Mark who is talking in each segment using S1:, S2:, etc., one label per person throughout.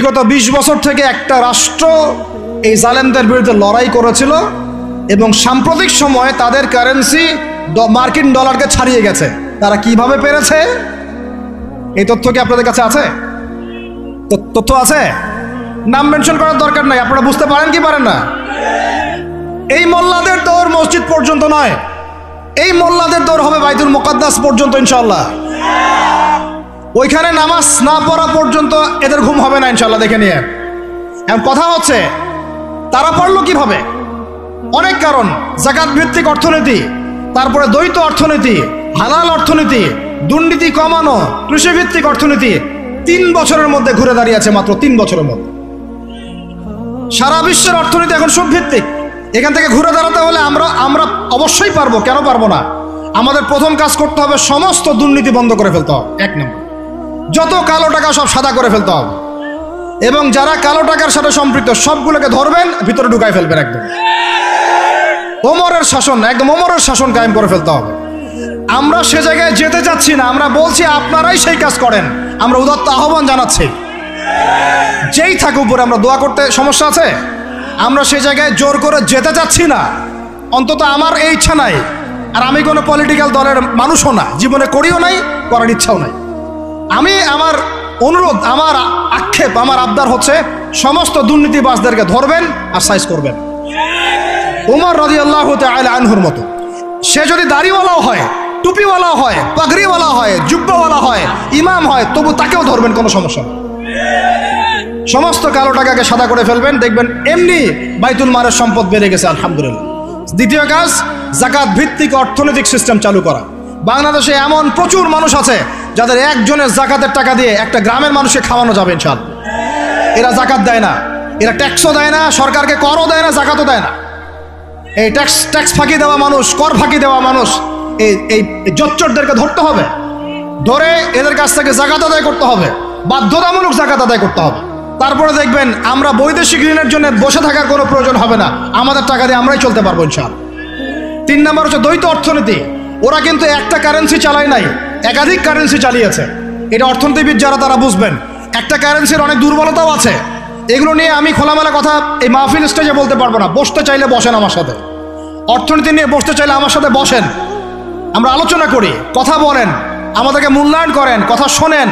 S1: বিগত 20 বছর থেকে একটা রাষ্ট্র এই জালেমদের বিরুদ্ধে লড়াই করেছিল এবং সাম্প্রতিক সময়ে তাদের কারেন্সি মার্কিন ডলারকে ছাড়িয়ে গেছে। তারা কিভাবে পেরেছে? এই তথ্য কি আপনাদের কাছে আছে? তথ্য আছে? নাম মেনশন করার দরকার নাই, আপনারা বুঝতে পারেন কি পারেন না? এই মোল্লাদের দৌড় মসজিদ পর্যন্ত নয়, এই মোল্লাদের দৌড় হবে বাইতুল মুকাদ্দাস পর্যন্ত ইনশাআল্লাহ। ওইখানে নামাজ না পড়া পর্যন্ত এদের ঘুম হবে না ইনশাআল্লাহ। দেখে নিয়ে এখন কথা হচ্ছে তারা পড়লো কিভাবে? অনেক কারণ, যাকাত ভিত্তিক অর্থনীতি, তারপরে দ্বৈত অর্থনীতি, হালাল অর্থনীতি, দুর্নীতি কমানো, কৃষিভিত্তিক অর্থনীতি। 3 বছরের মধ্যে ঘুরে দাঁড়িয়েছে, মাত্র 3 বছরের মধ্যে। সারা বিশ্বের অর্থনীতি এখন সুদ ভিত্তিক। এখান থেকে ঘুরে দাঁড়াতে হলে আমরা অবশ্যই পারবো, কেন পারবো না? আমাদের প্রথম কাজ করতে হবে সমস্ত দুর্নীতি বন্ধ করে ফেলতে হবে। 1 নম্বর, যত কালো টাকা সব সাদা করে ফেলতে হবে এবং যারা কালো টাকার সাথে সম্পৃক্ত সবগুলোকে ধরবেন, ভিতরে ঢুকাই ফেলবেন। একদম ওমরের শাসন, একদম ওমরের শাসন কায়েম করে ফেলতে হবে। আমরা সে জায়গায় যেতে চাচ্ছি না, আমরা বলছি আপনারাই সেই কাজ করেন। আমরা উদাত্ত আহ্বান জানাচ্ছি, যেই থাকে উপরে। আমরা দোয়া করতে সমস্যা আছে? আমরা সে জায়গায় জোর করে যেতে চাচ্ছি না, অন্তত আমার এই ইচ্ছা নাই। আর আমি কোনো পলিটিক্যাল দলের মানুষও না, জীবনে করিও নাই, করার ইচ্ছাও নাই। আমি আমার অনুরোধ, আমার আক্ষেপ, আমার আবদার হচ্ছে সমস্ত দুর্নীতিবাজদেরকে ধরবেন আর সাইজ করবেন। উমর রাদিয়াল্লাহু তাআলা আনহুর মতো সে যদি দাড়িওয়ালাও হয়, টুপিওয়ালাও হয়, পাগড়িওয়ালা হয়, জুব্বাওয়ালা হয়, ইমাম হয়, তবু তাকেও ধরবেন, কোনো সমস্যা নেই। সমস্ত কালো টাকাকে সাদা করে ফেলবেন, দেখবেন এমনি বাইতুল মালের সম্পদ বেড়ে গেছে আলহামদুলিল্লাহ। দ্বিতীয় কাজ, যাকাত ভিত্তিক অর্থনৈতিক সিস্টেম চালু করা। বাংলাদেশে এমন প্রচুর মানুষ আছে যাদের একজনের যাকাতের টাকা দিয়ে একটা গ্রামের মানুষকে খাওয়ানো যাবে ইনশাআল্লাহ। এরা যাকাত দেয় না, এরা ট্যাক্সও দেয় না, সরকারকে করও দেয় না, যাকাতও দেয় না। এই ট্যাক্স ফাঁকি দেওয়া মানুষ, কর ফাঁকি দেওয়া মানুষ, এই জচ্চরদেরকে ধরতে হবে, ধরে এদের কাছ থেকে যাকাত আদায় করতে হবে, বাধ্যতামূলক যাকাত আদায় করতে হবে। তারপরে দেখবেন আমরা বৈদেশিক ঋণের জন্য বসে থাকার কোনো প্রয়োজন হবে না, আমাদের টাকা দিয়ে আমরাই চলতে পারবো ইনশাআল্লাহ। 3 নম্বর হচ্ছে দ্বৈত অর্থনীতি। ওরা কিন্তু একটা কারেন্সি চালায় নাই, একাধিক কারেন্সি চালিয়েছে। এটা অর্থনীতিবিদ যারা তারা বুঝবেন। একটা কারেন্সির অনেক দুর্বলতাও আছে, এগুলো নিয়ে আমি খোলামেলা কথা এই মাহফিল স্টেজে বলতে পারবো না। বসতে চাইলে বসেন আমার সাথে, অর্থনীতি নিয়ে বসতে চাইলে আমার সাথে বসেন, আমরা আলোচনা করি, কথা বলেন, আমাদেরকে মূল্যায়ন করেন, কথা শোনেন।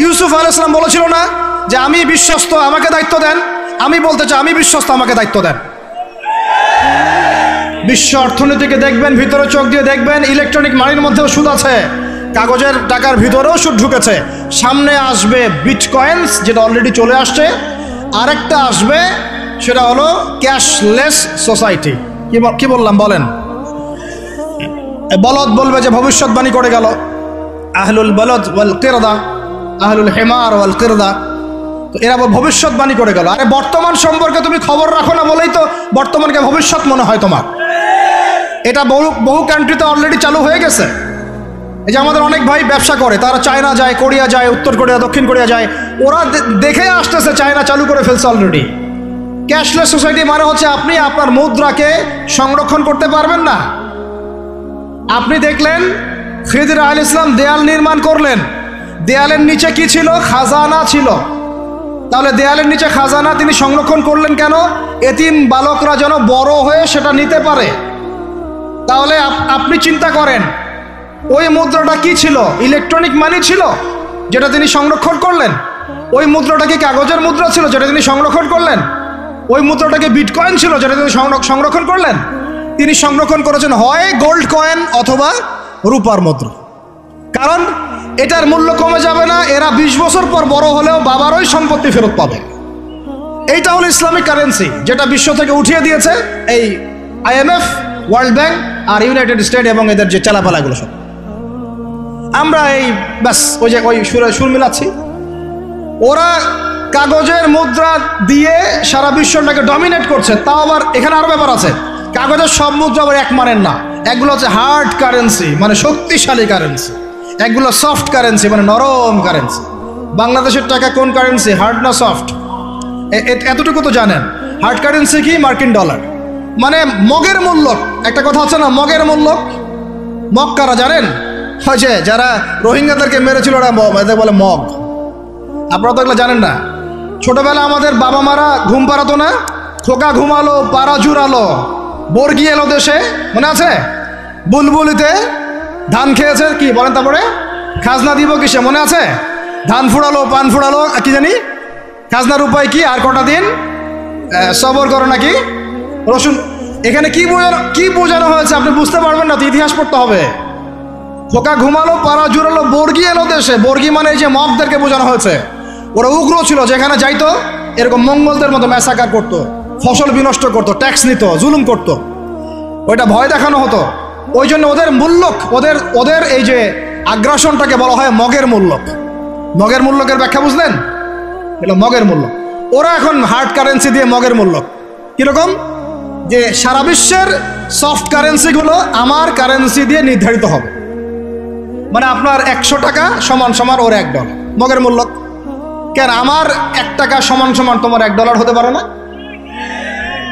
S1: ইউসুফ আলাইহিস সালাম বলেছিল না যে আমি বিশ্বস্ত, আমাকে দায়িত্ব দেন? আমি বলতে চাই আমি বিশ্বস্ত, আমাকে দায়িত্ব দেন। বিশ্ব অর্থনীতিকে দেখবেন, ভিতরে চোখ দিয়ে দেখবেন, ইলেকট্রনিক মানির মধ্যেও সুদ আছে, কাগজের টাকার ভিতরেও সুদ ঢুকেছে। সামনে আসবে বিটকয়েন্স, যেটা অলরেডি চলে আসছে, আরেকটা আসবে, সেটা হলো ক্যাশলেস সোসাইটি। কি বললাম বলেন? বলদ বলবে যে ভবিষ্যৎবাণী করে গেল, আহলুল বলদ ওয়াল কিরদা, আহলুল হিমার ওয়াল কিরদা। তো এরা ভবিষ্যৎবাণী করে গেল। আরে বর্তমান সম্পর্কে তুমি খবর রাখো না বলেই তো বর্তমানকে ভবিষ্যৎ মনে হয় তোমার। এটা বহু কান্ট্রিতে অলরেডি চালু হয়ে গেছে। এই যে আমাদের অনেক ভাই ব্যবসা করে, তারা চায়না যায়, কোরিয়া যায়, উত্তর কোরিয়া, দক্ষিণ কোরিয়া যায়, ওরা দেখে আসতেছে চায়না চালু করে ফেলছে অলরেডি। ক্যাশলেস সোসাইটি মানে হচ্ছে আপনি আপনার মুদ্রাকে সংরক্ষণ করতে পারবেন না। আপনি দেখলেন খিদির আলাইহিস সালাম দেয়াল নির্মাণ করলেন, দেয়ালের নিচে কি ছিল? খাজানা ছিল। তাহলে দেয়ালের নিচে খাজানা তিনি সংরক্ষণ করলেন কেন? এতিম বালকরা যেন বড় হয়ে সেটা নিতে পারে। তাহলে আপনি চিন্তা করেন ওই মুদ্রাটা কি ছিল? ইলেকট্রনিক মানি ছিল যেটা তিনি সংরক্ষণ করলেন। ওই মুদ্রাটা কি কাগজের মুদ্রা ছিল যেটা তিনি সংরক্ষণ করলেন? ওই মুদ্রাটাকে বিটকয়েন ছিল যেটা তিনি সংরক্ষণ করলেন? তিনি সংরক্ষণ করেছেন হয় গোল্ড কয়েন অথবা রূপার মুদ্রা। কারণ এটার মূল্য কমে যাবে না, এরা 20 বছর পর বড় হলেও বাবারই সম্পত্তি ফেরত পাবে। এইটা হলো ইসলামিক কারেন্সি, যেটা বিশ্ব থেকে উঠিয়ে দিয়েছে এই IMF, ওয়ার্ল্ড ব্যাংক আর ইউনাইটেড স্টেট এবং এদের যে চালাপালাগুলো সব। আমরা এই ব্যাস ওই সুর মিলাচ্ছি। ওরা কাগজের মুদ্রা দিয়ে সারা বিশ্বটাকে ডমিনেট করছে। তাও আবার এখানে আরো ব্যাপার আছে, কাগজের সব মুদ্রা আবার এক মানের না। একগুলো হচ্ছে হার্ড কারেন্সি, মানে শক্তিশালী কারেন্সি, একগুলো সফট কারেন্সি, মানে নরম কারেন্সি। বাংলাদেশের টাকা কোন কারেন্সি, হার্ড না সফট? এতটুকু তো জানেন। হার্ড কারেন্সি কি? মার্কিন ডলার, মানে মগের মূল্য। একটা কথা আছে না, মগের মূল্য। মগ কারা জানেন? হয়েছে যারা রোহিঙ্গাদেরকে মেরেছিল, ওরা এদের বলে মগ। আপনারা তো এগুলো জানেন না। ছোটবেলা আমাদের বাবা মারা ঘুম পাড়াতো না, খোকা ঘুমালো পাড়া জুড়ালো বর্গি এলো দেশে, মনে আছে? বুলবুলিতে ধান খেয়েছে কি বলেন, তারপরে খাজনা দিব কিসে, মনে আছে? ধান ফুড়ালো পান ফুড়ালো কি জানি, খাজনার উপায় কি, আর কটা দিন সবর করো নাকি রসুন। এখানে কি বোঝানো হয়েছে আপনি বুঝতে পারবেন না তো, ইতিহাস পড়তে হবে। খোকা ঘুমালো পাড়া জুড়ালো বর্গি এলো দেশে, বর্গি মানে এই যে মগদেরকে বোঝানো হয়েছে। ওরা উগ্র ছিল, যেখানে যাইতো এরকম মঙ্গলদের মতো ম্যাসাকার করতো, ফসল বিনষ্ট করতো, ট্যাক্স নিত, জুলুম করতো, ওইটা ভয় দেখানো হতো। ওই জন্য ওদের মূল্যক, ওদের এই যে আগ্রাসনটাকে বলা হয় মগের মূল্যক। মগের মূল্যকের ব্যাখ্যা বুঝলেন? এগুলো মগের মূল্য। ওরা এখন হার্ড কারেন্সি দিয়ে মগের মূল্যক, কিরকম যে সারা বিশ্বের সফট কারেন্সিগুলো আমার কারেন্সি দিয়ে নির্ধারিত হবে, মানে আপনার 100 টাকা সমান সমান ওর $1, মগের মূল্যক। কেন আমার 1 টাকা সমান সমান তোমার $1 হতে পারে না?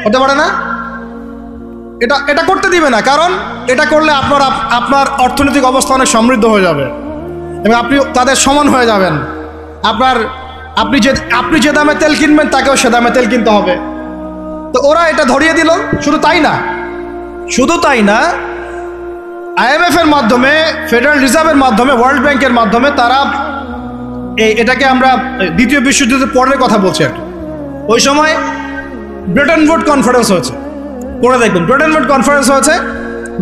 S1: হতে পারে না? এটা করতে দিবে না, কারণ এটা করলে আপনার অর্থনৈতিক অবস্থা অনেক সমৃদ্ধ হয়ে যাবে এবং আপনি তাদের সমান হয়ে যাবেন। আপনি যে দামে তেল কিনবেন তাকেও সে দামে তেল কিনতে হবে। তো ওরা এটা ধরিয়ে দিল। শুধু তাই না, IMF এর মাধ্যমে, ফেডারেল রিজার্ভের মাধ্যমে, ওয়ার্ল্ড ব্যাংকের মাধ্যমে তারা এটাকে আমরা দ্বিতীয় বিশ্বযুদ্ধের পরের কথা বলছি। ওই সময় ব্রেটন উড কনফারেন্স হয়েছে, পড়ে দেখবেন। ব্রেটন উড কনফারেন্স হয়েছে,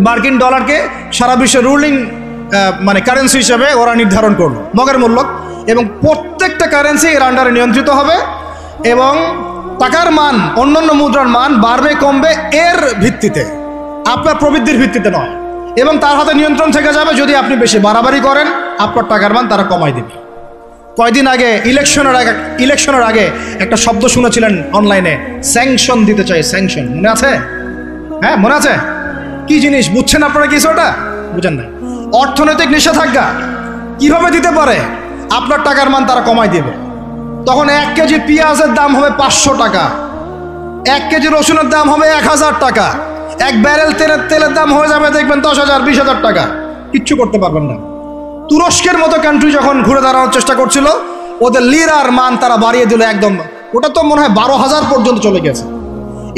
S1: মার্কিন ডলারকে সারা বিশ্বের রুলিং মানে কারেন্সি হিসেবে ওরা নির্ধারণ করলো, মগের মূল্যক, এবং প্রত্যেকটা কারেন্সি এর আন্ডারে নিয়ন্ত্রিত হবে এবং টাকার মান, অন্যান্য মুদ্রার মান বাড়বে কমবে এর ভিত্তিতে, আপনার প্রবৃদ্ধির ভিত্তিতে নয়। এবং তার হাতে নিয়ন্ত্রণ থেকে যাবে, যদি আপনি বেশি বাড়াবাড়ি করেন আপনার টাকার মান তারা কমাই দেবে। কয়দিন আগে ইলেকশনের আগে একটা শব্দ শুনেছিলেন অনলাইনে, স্যাংশন দিতে চাই, স্যাংশন, মনে আছে? হ্যাঁ মনে আছে? কি জিনিস বুঝছেন আপনারা? কিছু ওটা বুঝেন না। অর্থনৈতিক নিষেধাজ্ঞা কিভাবে দিতে পারে? আপনার টাকার মান তারা কমাই দেবে। তখন 1 কেজি পেঁয়াজের দাম হবে 500 টাকা, 1 কেজি রসুনের দাম হবে 1000 টাকা, 1 ব্যারেল তেলের দাম হয়ে যাবে দেখবেন 10,000 20,000 টাকা। কিচ্ছু করতে পারবেন না। তুরস্কের মতো কান্ট্রি যখন ঘুরে দাঁড়ানোর চেষ্টা করছিল, ওদের লিরার মান তারা বাড়িয়ে দিল একদম, ওটা তো মনে হয় 12,000 পর্যন্ত চলে গেছে।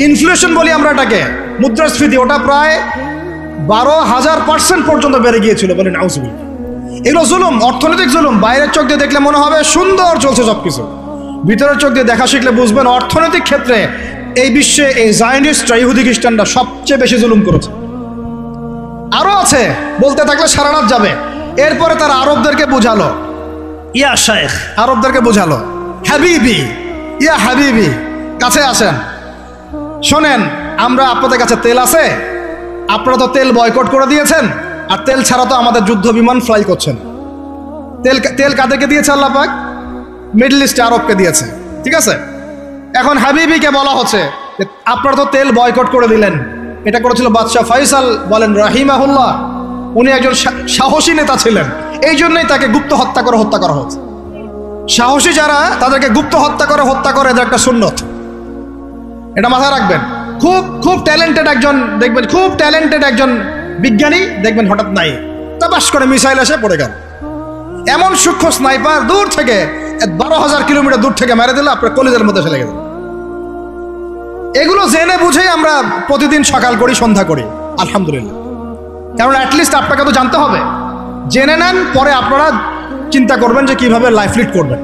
S1: ইনফ্লেশন বলি আমরা এটাকে, মুদ্রাস্ফীতি, ওটা প্রায় 12,000% পর্যন্ত বেড়ে গিয়েছিল, বলেন নাউজুবিল্লাহ। এগুলো জুলুম, অর্থনৈতিক জুলুম। বাইরের চোখ দিয়ে দেখলে মনে হবে সুন্দর চলছে সবকিছু, ভিতরের চোখ দিয়ে দেখা শিখলে বুঝবেন অর্থনৈতিক ক্ষেত্রে এই বিশ্বে এই জায়নিস্টরা, ইহুদি খ্রিস্টানরা সবচেয়ে বেশি জুলুম করেছে। আরো আছে, বলতে থাকলে সারা রাত যাবে। এরপরে তারা আরবদেরকে বুঝালো, ইয়া শাইখ, আরবদেরকে বুঝালো, হাবিবি, ইয়া হাবিবি, কাছে আসেন, শোনেন, আমরা আপনাদের কাছে তেল আছে, আপনারা তো তেল বয়কট করে দিয়েছেন, আর তেল ছাড়া তো আমাদের যুদ্ধ বিমান ফ্লাই করছেন। তেল কাদেরকে দিয়েছে আল্লাহ পাক? মিডল ইস্টে আরবকে দিয়েছে, ঠিক আছে? এখন হাবিবিকে বলা হচ্ছে আপনারা তো তেল বয়কট করে দিলেন। এটা করেছিল বাদশাহ ফয়সাল, বলেন রাহিমাহুল্লাহ। উনি একজন সাহসী নেতা ছিলেন, এই জন্যই তাকে গুপ্ত হত্যা করা হয়েছে। সাহসী যারা, তাদেরকে গুপ্ত হত্যা করে এদের একটা সুন্নত, এটা মাথায় রাখবেন। খুব ট্যালেন্টেড একজন দেখবেন, খুব ট্যালেন্টেড একজন বিজ্ঞানী দেখবেন, হঠাৎ নাই তাবাস করে মিসাইল এসে পড়ে গেল। এমন সূক্ষ্ম স্নাইপার দূর থেকে 12,000 কিলোমিটার দূর থেকে মেরে দিল, আপনার কলিজের মধ্যে ফেলে গেল। এগুলো জেনে বুঝেই আমরা প্রতিদিন সকাল করি, সন্ধ্যা করি, আলহামদুলিল্লাহ। কারণ অ্যাটলিস্ট আপনাকে তো জানতে হবে। জেনে নেন, পরে আপনারা চিন্তা করবেন যে কিভাবে লাইফ লিড করবেন।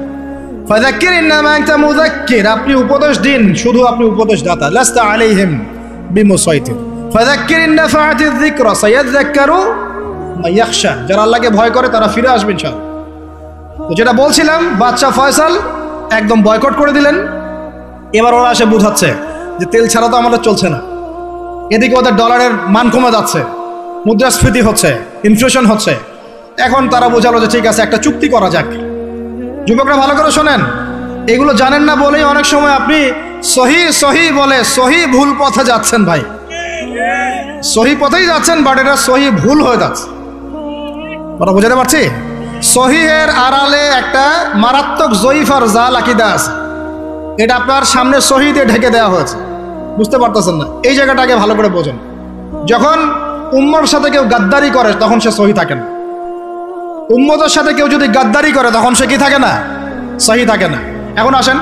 S1: ফাযাক্কির ইন্নামা আনতা মুযাক্কির, আপনি উপদেশ দিন, শুধু আপনি উপদেশ দাতা। লাস্তা আলাইহিম বিমুসাইতির। ফাযাক্কির ইন নাফাআতিয যিকরা সায়াযাক্কারু মান ইয়াখশা, যারা আল্লাহকে ভয় করে তারা ফিরে আসবে ইনশাআল্লাহ। তো যেটা বলছিলাম, বাদশা ফয়সাল একদম বয়কট করে দিলেন। এবার ওরা এসে বুঝাচ্ছে যে তেল ছাড়া তো আমাদের চলছে না। এদিকে ওদের ডলারের মান কমে যাচ্ছে, মুদ্রাস্ফীতি হচ্ছে, ইনফ্লেশন হচ্ছে। এখন তারা বোঝালো যে ঠিক আছে, একটা চুক্তি করা যাক। যুবকরা ভালো করে শোনেন, এগুলো জানেন না বলেই অনেক সময় আপনি সহি বলে সহি ভুল পথে যাচ্ছেন। ভাই, সহি পথেই যাচ্ছেন, বাট এটা সহি ভুল হয়ে যাচ্ছে। কথা বোঝাতে পারছি? সহিহের আড়ালে একটা মারাত্মক জয়ীফ আর জাল আকীদা আছে, এটা আপনার সামনে সহি দিয়ে ঢেকে দেওয়া হয়েছে, বুঝতে পারতেছেন না। এই জায়গাটাকে ভালো করে বোঝেন। যখন উম্মর সাথে কেউ গাদ্দারি করে তখন সে সহি থাকে না। উম্মতের সাথে কেউ যদি গাদ্দারি করে তখন সে কি থাকে না? সহি থাকে না। এখন আসেন,